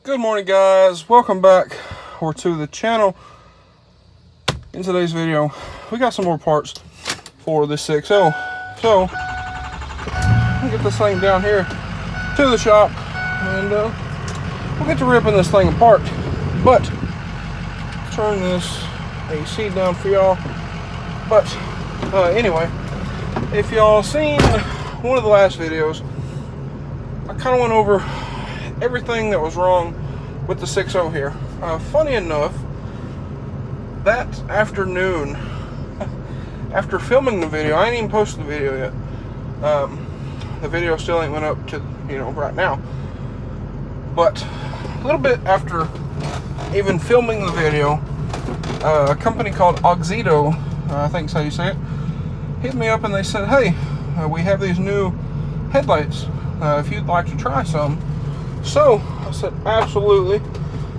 Good morning, guys. Welcome back to the channel. In today's video, we got some more parts for this 6.0. So, we'll get this thing down here to the shop and we'll get to ripping this thing apart. But, turn this AC down for y'all. But, anyway, if y'all seen one of the last videos, I kind of went over everything that was wrong with the 6.0 here. Funny enough, that afternoon, after filming the video, I ain't even posted the video yet. The video still ain't went up to, right now. But a little bit after even filming the video, a company called Auxito, I think is how you say it, hit me up and they said, hey, we have these new headlights. If you'd like to try some. So I said, absolutely,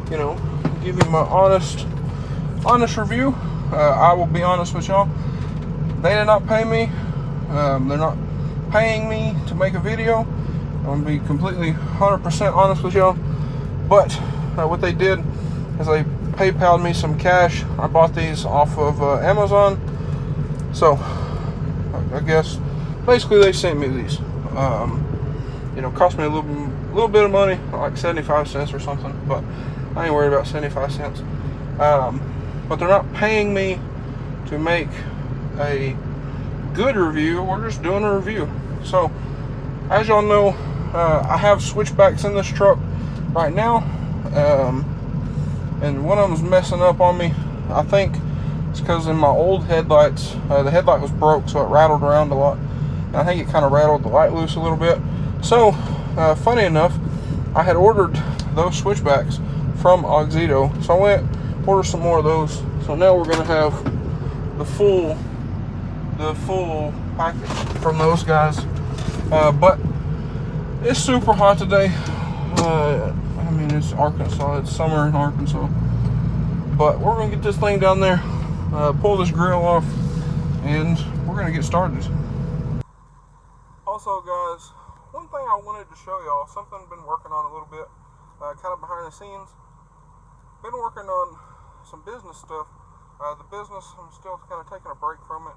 give you my honest review. I will be honest with y'all. They did not pay me. They're not paying me to make a video. I'm gonna be completely 100% honest with y'all. But what they did is they PayPal'd me some cash. I bought these off of Amazon. So I guess basically they sent me these. Cost me a little bit of money, like 75 cents or something, but I ain't worried about 75 cents. But they're not paying me to make a good review. We're just doing a review. So, as y'all know, I have switchbacks in this truck right now, and one of them's messing up on me. I think it's because in my old headlights, the headlight was broke, so it rattled around a lot. And I think it kind of rattled the light loose a little bit. So, funny enough, I had ordered those switchbacks from Auxito, so I went ordered some more of those. So now we're gonna have the full package from those guys. But it's super hot today. It's Arkansas. It's summer in Arkansas. But we're gonna get this thing down there, pull this grill off, and we're gonna get started. Also, guys, one thing I wanted to show y'all, something I've been working on a little bit, kind of behind the scenes. Been working on some business stuff. The business, I'm still kind of taking a break from it,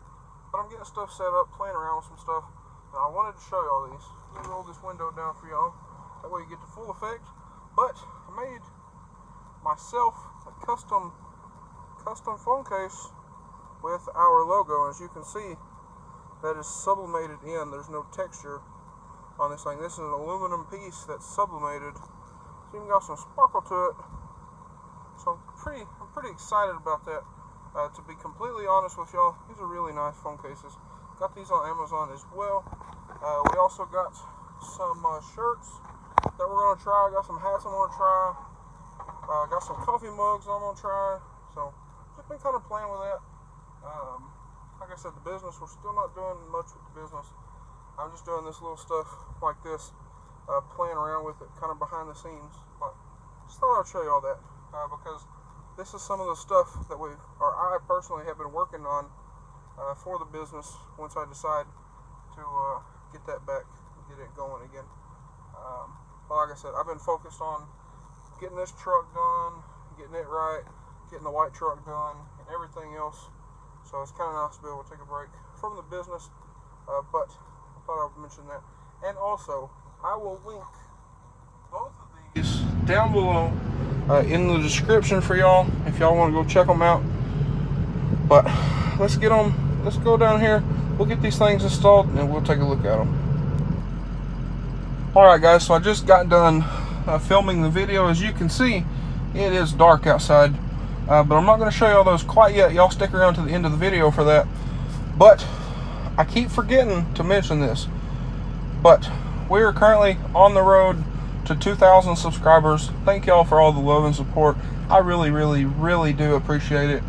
but I'm getting stuff set up, playing around with some stuff. And I wanted to show y'all these. Let me roll this window down for y'all. That way you get the full effect. But I made myself a custom phone case with our logo. As you can see, that is sublimated in. There's no texture on this thing. This is an aluminum piece that's sublimated, so you got some sparkle to it. So I'm pretty excited about that. To be completely honest with y'all, these are really nice phone cases. Got these on Amazon as well. We also got some shirts that we're gonna try. Got some hats I'm gonna try. Got some coffee mugs I'm gonna try. So just been kind of playing with that. Like I said, the business, we're still not doing much with the business. I'm just doing this little stuff like this, playing around with it, kind of behind the scenes. But just thought I'd show you all that, because this is some of the stuff that I personally have been working on for the business. Once I decide to get that back, get it going again. But like I said, I've been focused on getting this truck done, getting it right, getting the white truck done, and everything else. So it's kind of nice to be able to take a break from the business, but I thought I would mention that. And also, I will link both of these down below in the description for y'all if y'all want to go check them out. But let's go down here, we'll get these things installed, and we'll take a look at them. Alright guys, so I just got done filming the video. As you can see, it is dark outside. But I'm not going to show y'all those quite yet. Y'all stick around to the end of the video for that. But I keep forgetting to mention this. But we are currently on the road to 2,000 subscribers. Thank y'all for all the love and support. I really, really, really do appreciate it.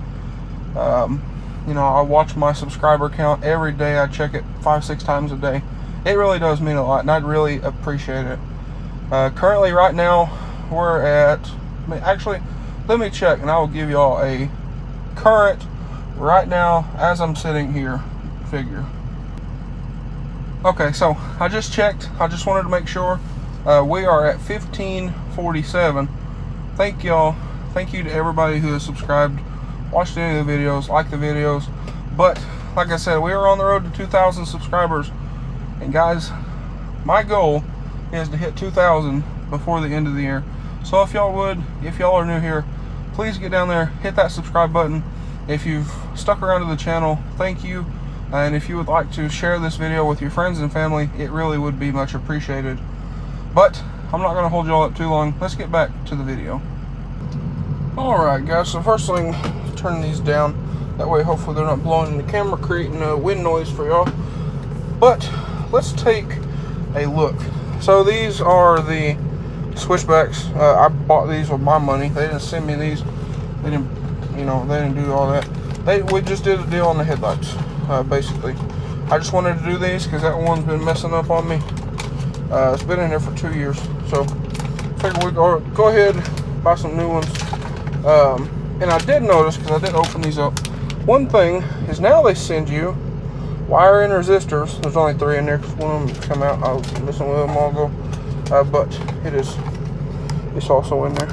I watch my subscriber count every day. I check it 5-6 times a day. It really does mean a lot, and I'd really appreciate it. Currently, right now, we're at... Actually, let me check, and I will give y'all a current, right now, as I'm sitting here, figure. Okay, so I just checked. I just wanted to make sure. We are at 1547 thank y'all. Thank you to everybody who has subscribed, watched any of the videos, liked the videos. But like I said, we are on the road to 2,000 subscribers. And guys, my goal is to hit 2,000 before the end of the year. So if y'all are new here, please get down there, hit that subscribe button. If you've stuck around to the channel, thank you. And if you would like to share this video with your friends and family, it really would be much appreciated. But I'm not going to hold y'all up too long. Let's get back to the video. Alright guys, so first thing, turn these down. That way hopefully they're not blowing in the camera, creating a wind noise for y'all. But let's take a look. So these are the switchbacks. I bought these with my money. They didn't send me these. They didn't, they didn't do all that. We just did a deal on the headlights, basically. I just wanted to do these because that one's been messing up on me. It's been in there for 2 years. So figured we'd go ahead and buy some new ones. And I did notice, because I did open these up, one thing is now they send you wire and resistors. There's only 3 in there because one of them come out. I was messing with them all ago. But it's also in there.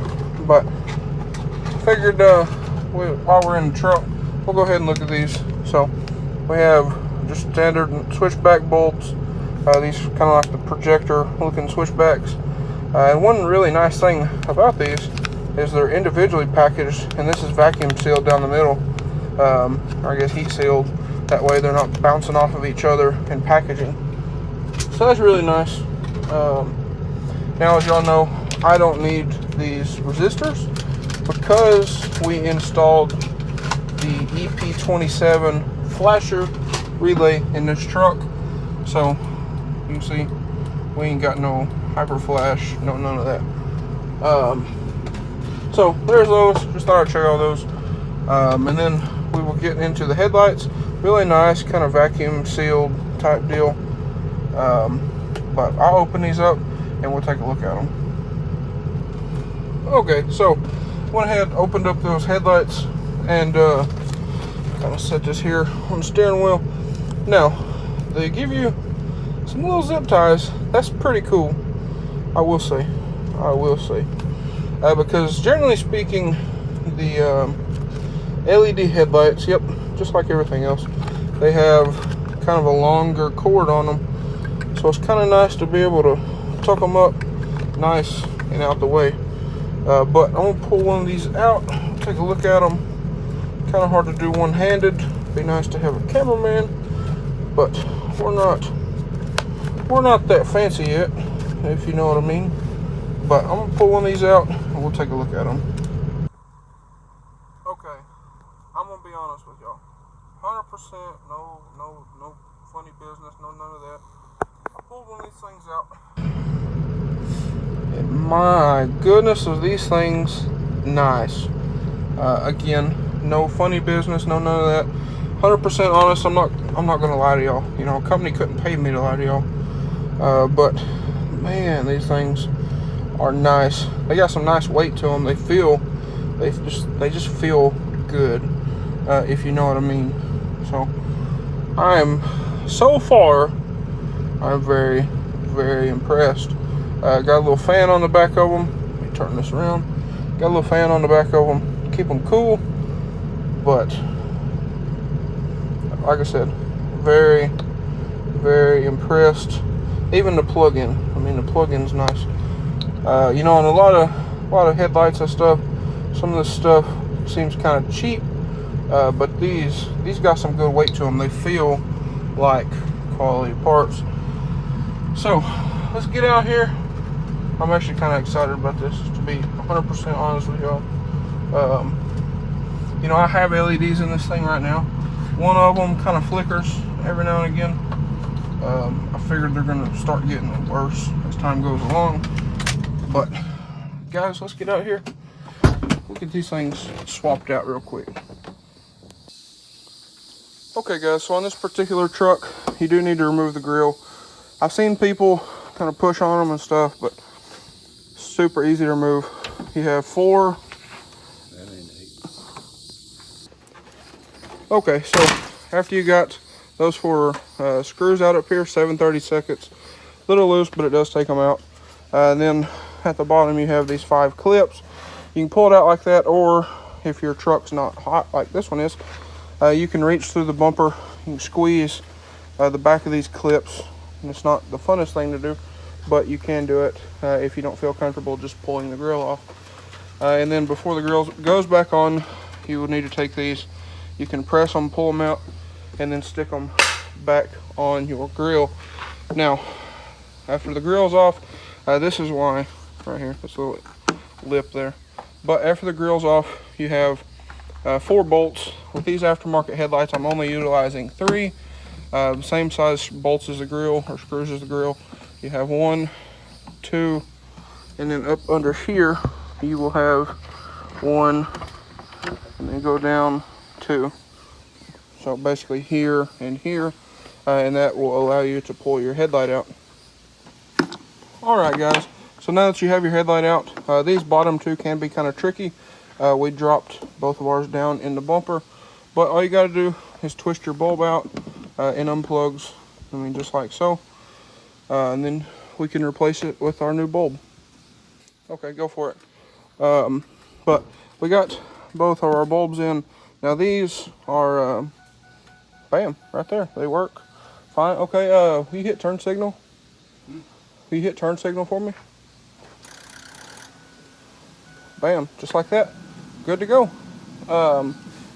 But figured while we're in the truck, we'll go ahead and look at these. So we have just standard switchback bolts. These kind of like the projector looking switchbacks. And one really nice thing about these is they're individually packaged, and this is vacuum sealed down the middle, or I guess heat sealed. That way they're not bouncing off of each other in packaging. So that's really nice. Now, as y'all know, I don't need these resistors because we installed the EP27 flasher relay in this truck. So you can see we ain't got no hyper flash, none of that. So there's those. Just thought I'd show you all those. And then we will get into the headlights. Really nice, kind of vacuum sealed type deal. But I'll open these up and we'll take a look at them. Okay, so went ahead, opened up those headlights, and kind of set this here on the steering wheel. Now, they give you some little zip ties. That's pretty cool, I will say. Because generally speaking, the LED headlights, yep, just like everything else, they have kind of a longer cord on them. So it's kind of nice to be able to tuck them up nice and out the way. But I'm going to pull one of these out, take a look at them. Kind of hard to do one-handed. Be nice to have a cameraman, but we're not that fancy yet, if you know what I mean. But I'm going to pull one of these out and we'll take a look at them. Okay, I'm going to be honest with y'all. 100% no funny business, none of that. I pulled one of these things out. My goodness, are these things nice. Again, no funny business, none of that. 100% honest. I'm not gonna lie to y'all. Company couldn't pay me to lie to y'all. But man, these things are nice. They got some nice weight to them. They just feel good, if you know what I mean. So I'm very, very impressed. Got a little fan on the back of them. Let me turn this around. Got a little fan on the back of them. Keep them cool. But like I said, very, very impressed. Even the plug-in. I mean, the plug-in's nice. And a lot of headlights and stuff. Some of this stuff seems kind of cheap. But these got some good weight to them. They feel like quality parts. So let's get out here. I'm actually kind of excited about this, to be 100% honest with y'all. I have LEDs in this thing right now. One of them kind of flickers every now and again. I figured they're going to start getting worse as time goes along. But guys, let's get out here. We'll get these things swapped out real quick. Okay guys, so on this particular truck, you do need to remove the grill. I've seen people kind of push on them and stuff, but super easy to remove. You have 4. That ain't 8. Okay, so after you got those 4 screws out up here, 7/32, a little loose, but it does take them out. And then at the bottom you have these 5 clips. You can pull it out like that, or if your truck's not hot like this one is, you can reach through the bumper. You can squeeze the back of these clips, and it's not the funnest thing to do, but you can do it if you don't feel comfortable just pulling the grill off. And then before the grill goes back on, you will need to take these. You can press them, pull them out, and then stick them back on your grill. Now, after the grill's off, this is why, right here, this little lip there. But after the grill's off, you have 4 bolts. With these aftermarket headlights, I'm only utilizing 3. The same size bolts as the grill, or screws as the grill. You have 1, 2, and then up under here, you will have 1, and then go down 2. So basically here and here, and that will allow you to pull your headlight out. Alright guys, so now that you have your headlight out, these bottom 2 can be kind of tricky. We dropped both of ours down in the bumper, but all you got to do is twist your bulb out and unplugs, I mean just like so, and then we can replace it with our new bulb. Okay, go for it. But we got both of our bulbs in. Now these are, bam, right there, they work fine. Okay, will you hit turn signal? Will you hit turn signal for me? Bam, just like that. Good to go.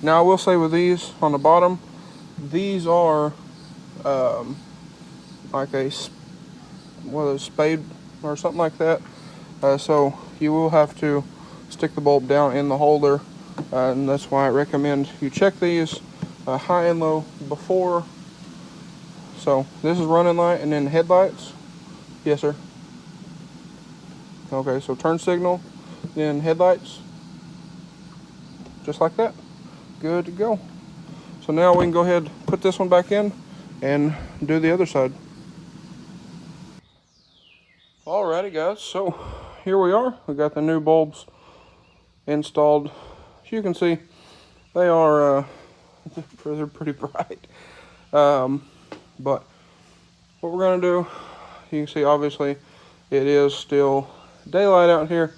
Now I will say with these on the bottom, these are like a spade or something like that. So you will have to stick the bulb down in the holder, and that's why I recommend you check these high and low before. So this is running light, and then headlights. Yes, sir. Okay, so turn signal, then headlights, just like that. Good to go. So now we can go ahead and put this one back in and do the other side. Alrighty guys, so here we are. We got the new bulbs installed. As you can see, they are they're pretty bright. But what we're gonna do, you can see obviously it is still daylight out here,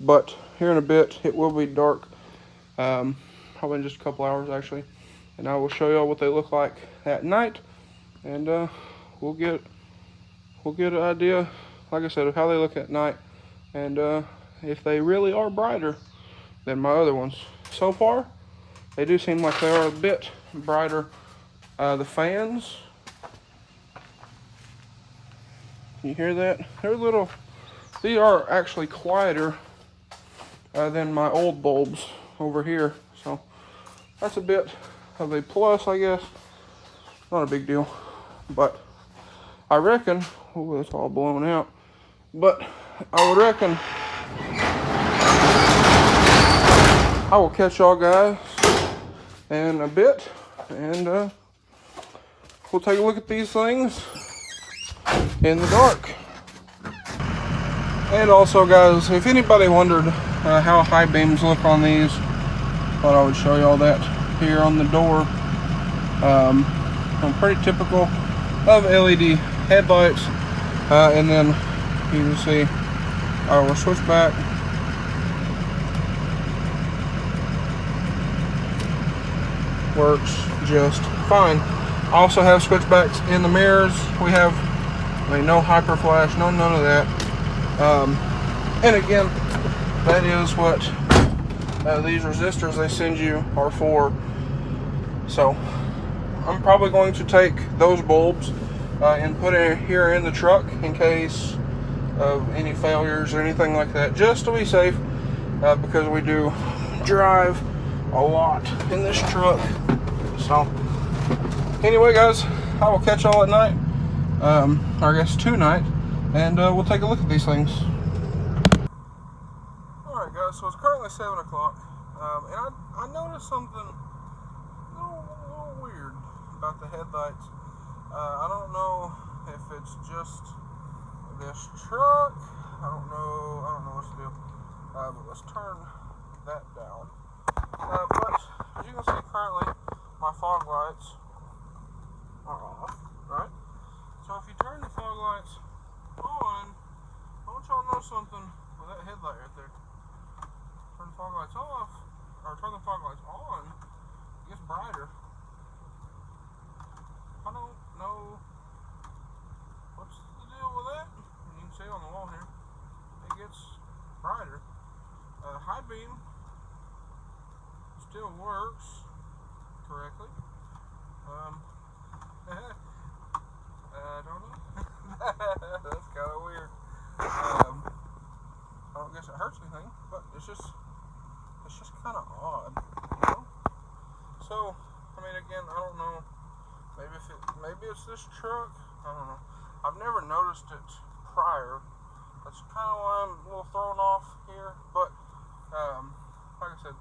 but here in a bit it will be dark, probably in just a couple hours actually, and I will show y'all what they look like at night, and we'll get an idea, like I said, of how they look at night, and if they really are brighter than my other ones. So far they do seem like they are a bit brighter. The fans, can you hear that? These are actually quieter than my old bulbs over here, so that's a bit of a plus, I guess. Not a big deal, but I reckon, oh, it's all blown out, but I would reckon I will catch y'all guys in a bit, and we'll take a look at these things in the dark. And also guys, if anybody wondered how high beams look on these, thought I would show y'all that here on the door. Pretty typical of LED headlights, and then you can see our switchback. Works just fine. I also have switchbacks in the mirrors. We have, no hyper flash, none of that. And again, that is what these resistors they send you are for. So I'm probably going to take those bulbs and put it here in the truck in case of any failures or anything like that, just to be safe, because we do drive a lot in this truck. So anyway guys, I will catch y'all at night, or I guess tonight, and we'll take a look at these things. Alright guys, so it's currently 7 o'clock, and I noticed something a little weird about the headlights. I don't know if it's just this truck, I don't know what's the deal, but let's turn that down. But as you can see, currently my fog lights are off, right? So if you turn the fog lights on, I want y'all to know something with that headlight right there. fog lights off, or turn the fog lights on, it gets brighter. I don't know what's the deal with that. You can see on the wall here, it gets brighter. High beam still works correctly. I don't know. That's kind of weird. I don't guess it hurts anything, but it's just kind of odd, you know. So, I mean, again, I don't know. Maybe it's this truck. I don't know. I've never noticed it prior. That's kind of why I'm a little thrown off here. But like I said,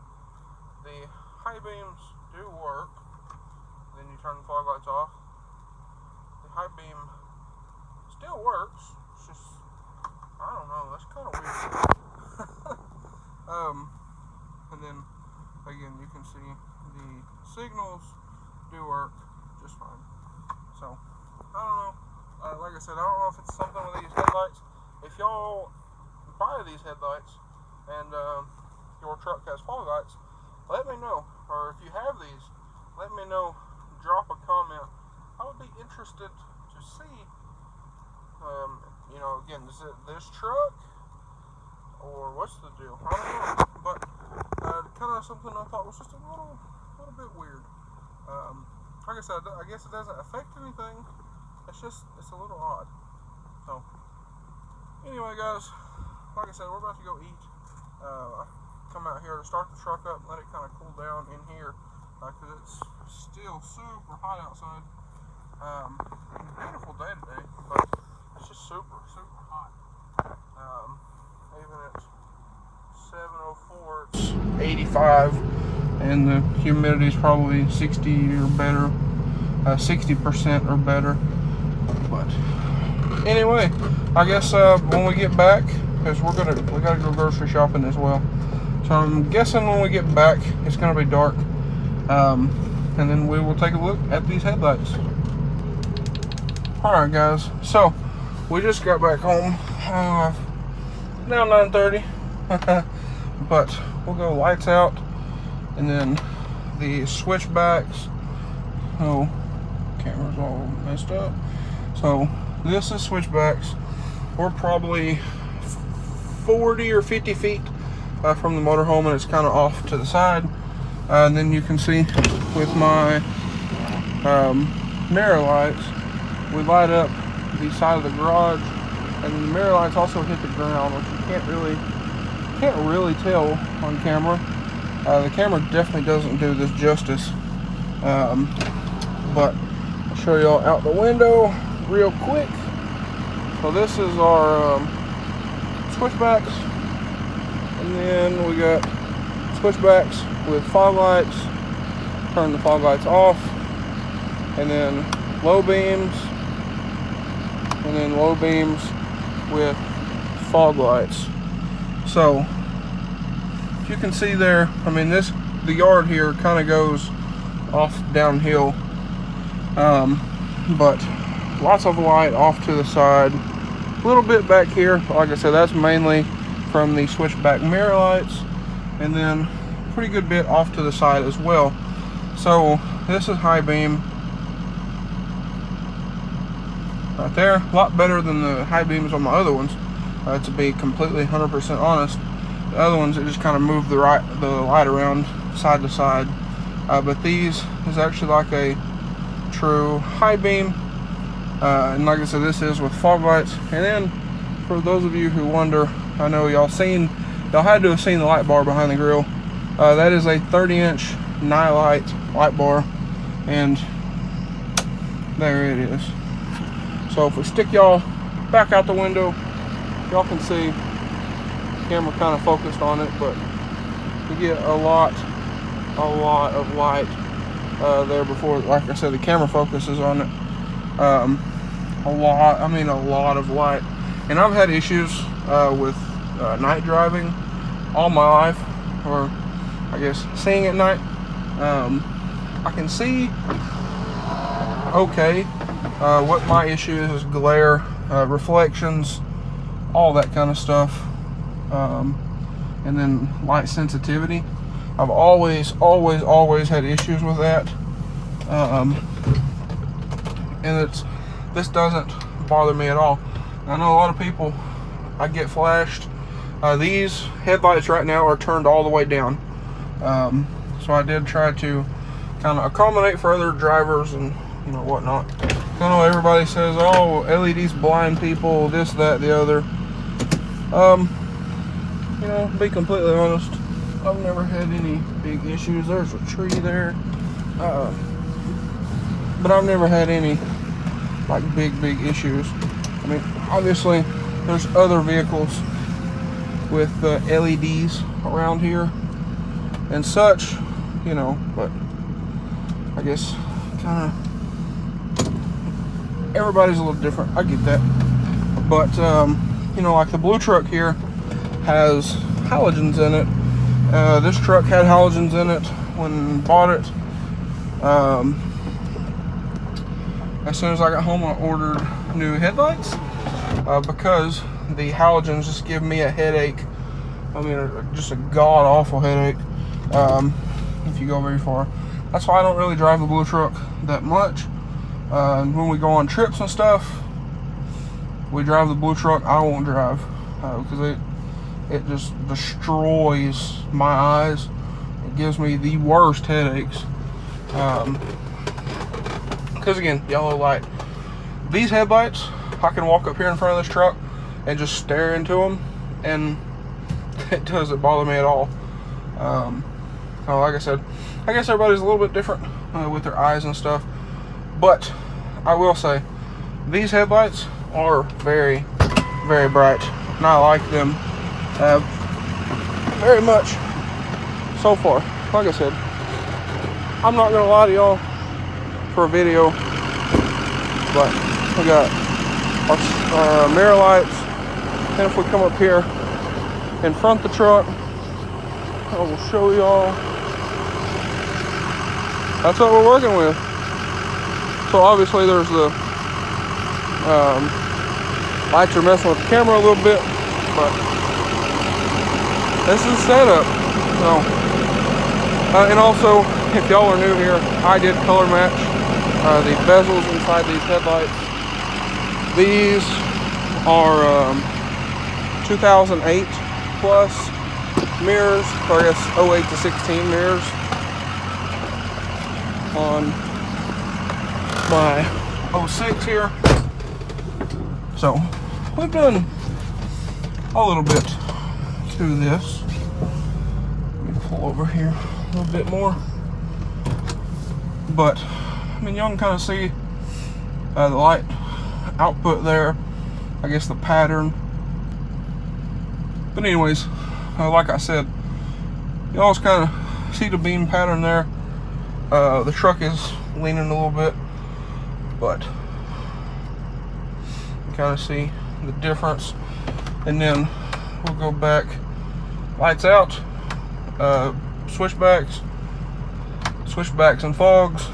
the high beams do work. Then you turn the fog lights off. The high beam still works. It's just, I don't know. That's kind of weird. And then again, you can see the signals do work just fine. So I don't know. Like I said, I don't know if it's something with these headlights. If y'all buy these headlights and your truck has fog lights, let me know. Or if you have these, let me know. Drop a comment. I would be interested to see, you know, again, is it this truck or what's the deal? I don't know. But kind of something I thought was just a little bit weird. Like I said, I guess it doesn't affect anything. It's a little odd. So anyway, guys, like I said, we're about to go eat. Come out here to start the truck up and let it kind of cool down in here because it's still super hot outside. Beautiful day today, but it's just super hot. Even at 7:04, it's 85, and the humidity is probably 60 or better, 60% or better. But anyway, I guess when we get back, because we gotta go grocery shopping as well. So I'm guessing when we get back, it's gonna be dark, and then we will take a look at these headlights. All right, guys. So we just got back home. Now 9:30, but we'll go lights out, and then the switchbacks. Oh, camera's all messed up. So this is switchbacks. We're probably 40 or 50 feet from the motorhome, and it's kind of off to the side. And then you can see with my mirror lights, we light up the side of the garage, and the mirror lights also hit the ground, which you can't really tell on camera. The camera definitely doesn't do this justice. But I'll show y'all out the window real quick. So this is our switchbacks, and then we got switchbacks with fog lights. Turn the fog lights off, and then low beams, and then low beams with fog lights. So if you can see there, I mean, the yard here kind of goes off downhill, but lots of light off to the side, a little bit back here. Like I said, that's mainly from the switchback mirror lights, and then pretty good bit off to the side as well. So this is high beam right there. A lot better than the high beams on my other ones, to be completely 100% honest. The other ones, it just kind of moved the light around side to side, but these is actually like a true high beam, and like I said, this is with fog lights. And then for those of you who wonder, I know y'all had to have seen the light bar behind the grill. That is a 30-inch Nightlight light bar, and there it is. So if we stick y'all back out the window, y'all can see the camera kind of focused on it, but you get a lot of light there before, like I said, the camera focuses on it. A lot of light. And I've had issues with night driving all my life, or I guess seeing at night. I can see okay. What my issue is glare, reflections, all that kind of stuff. and then light sensitivity. I've always had issues with that. And this doesn't bother me at all. I know a lot of people, I get flashed. These headlights right now are turned all the way down. So I did try to kind of accommodate for other drivers and whatnot. I know everybody says, oh, LEDs blind people, this, that, the other. To be completely honest, I've never had any big issues. There's a tree there. But I've never had any like big issues. I mean, obviously there's other vehicles with LEDs around here and such, but I guess kind of everybody's a little different. I get that. But like the blue truck here has halogens in it. This truck had halogens in it when bought it. As soon as I got home, I ordered new headlights because the halogens just give me a headache. I mean, just a god-awful headache if you go very far. That's why I don't really drive the blue truck that much. When we go on trips and stuff, we drive the blue truck. I won't drive because it just destroys my eyes. It gives me the worst headaches. Because again, yellow light. These headlights, I can walk up here in front of this truck and just stare into them, and it doesn't bother me at all. Like I said, I guess everybody's a little bit different with their eyes and stuff. But I will say, these headlights are very bright, and I like them very much so far. Like I said, I'm not gonna lie to y'all for a video, but we got our mirror lights, and if we come up here in front of the truck, I will show y'all. That's what we're working with. So obviously there's the lights are messing with the camera a little bit, but this is setup. So and also, if y'all are new here, I did color match the bezels inside these headlights. These are 2008 plus mirrors, or I guess 08 to 16 mirrors on my 06 here. So we've done a little bit to this. Let me pull over here a little bit more. But I mean, y'all can kind of see the light output there, I guess the pattern. But anyways, like I said, y'all kind of see the beam pattern there. The truck is leaning a little bit, but you kind of see the difference. And then we'll go back, lights out, switchbacks and fogs,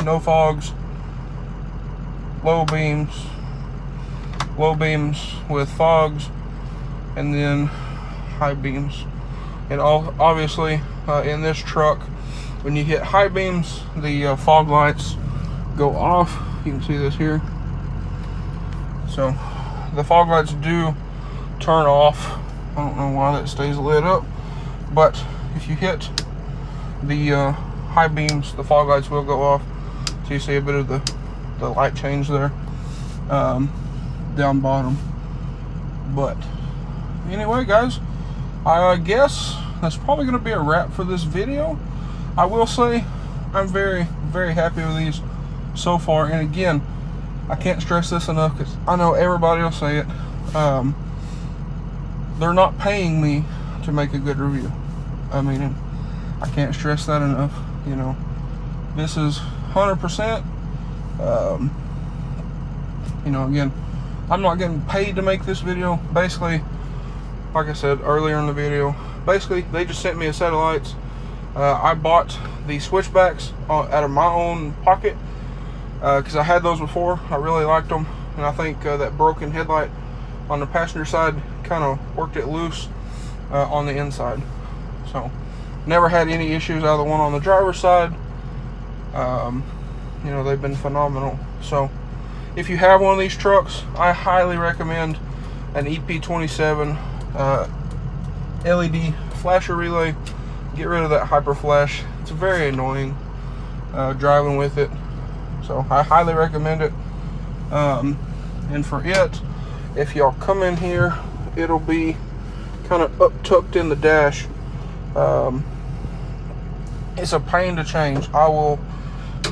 no fogs, low beams with fogs, and then high beams. And obviously in this truck, when you hit high beams, the fog lights go off. You can see this here. So the fog lights do turn off. I don't know why that stays lit up, but if you hit the high beams, the fog lights will go off. So you see a bit of the light change there down bottom. But anyway, guys, I guess that's probably going to be a wrap for this video. I will say I'm very happy with these so far. And again, I can't stress this enough, because I know everybody will say it. They're not paying me to make a good review. I mean, I can't stress that enough. This is 100%. Again, I'm not getting paid to make this video. Basically, like I said earlier in the video, basically they just sent me a set of lights. I bought the switchbacks out of my own pocket because I had those before. I really liked them, and I think that broken headlight on the passenger side kind of worked it loose. on the inside. So never had any issues out of the one on the driver's side. You know, they've been phenomenal. So if you have one of these trucks, I highly recommend an EP27 LED flasher relay. Get rid of that hyper flash. It's very annoying driving with it. So I highly recommend it. And for it, if y'all come in here, it'll be kind of up tucked in the dash. It's a pain to change. I will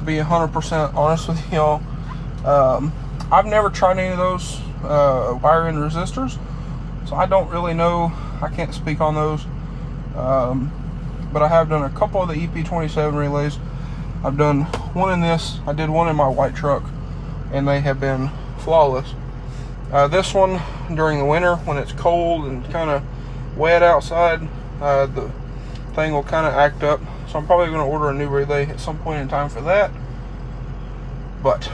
be 100% honest with y'all. I've never tried any of those wire-in resistors, so I don't really know. I can't speak on those. But I have done a couple of the EP27 relays. I've done one in this. I did one in my white truck, and they have been flawless. This one, during the winter, when it's cold and kind of wet outside, the thing will kind of act up. So I'm probably going to order a new relay at some point in time for that. But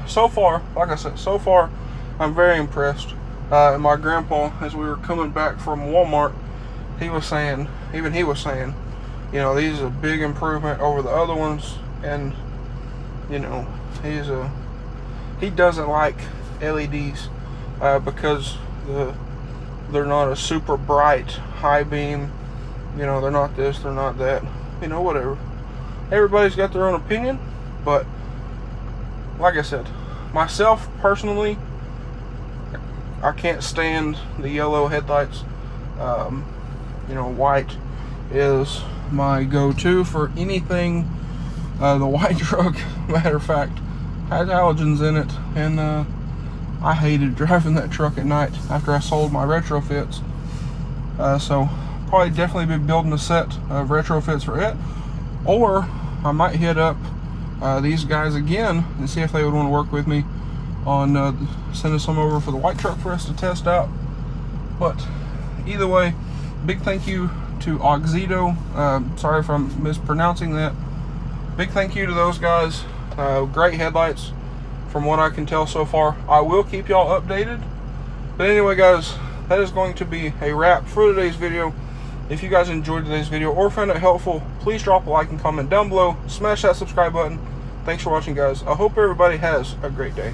so far, like I said, so far, I'm very impressed. And my grandpa, as we were coming back from Walmart, he was saying, you know, these is a big improvement over the other ones. And, you know, he doesn't like LEDs because they're not a super bright high beam. You know, they're not this, they're not that. You know, whatever. Everybody's got their own opinion, but like I said, myself personally, I can't stand the yellow headlights. You know, white is my go-to for anything. The white truck, matter of fact, has halogens in it, and I hated driving that truck at night after I sold my retrofits. So probably definitely be building a set of retrofits for it, or I might hit up these guys again and see if they would want to work with me on sending some over for the white truck for us to test out. But either way, big thank you to Auxito. Sorry if I'm mispronouncing that. Big thank you to those guys. Great headlights from what I can tell so far. I will keep y'all updated. But anyway, guys, that is going to be a wrap for today's video. If you guys enjoyed today's video or found it helpful, please drop a like and comment down below. Smash that subscribe button. Thanks for watching, guys. I hope everybody has a great day.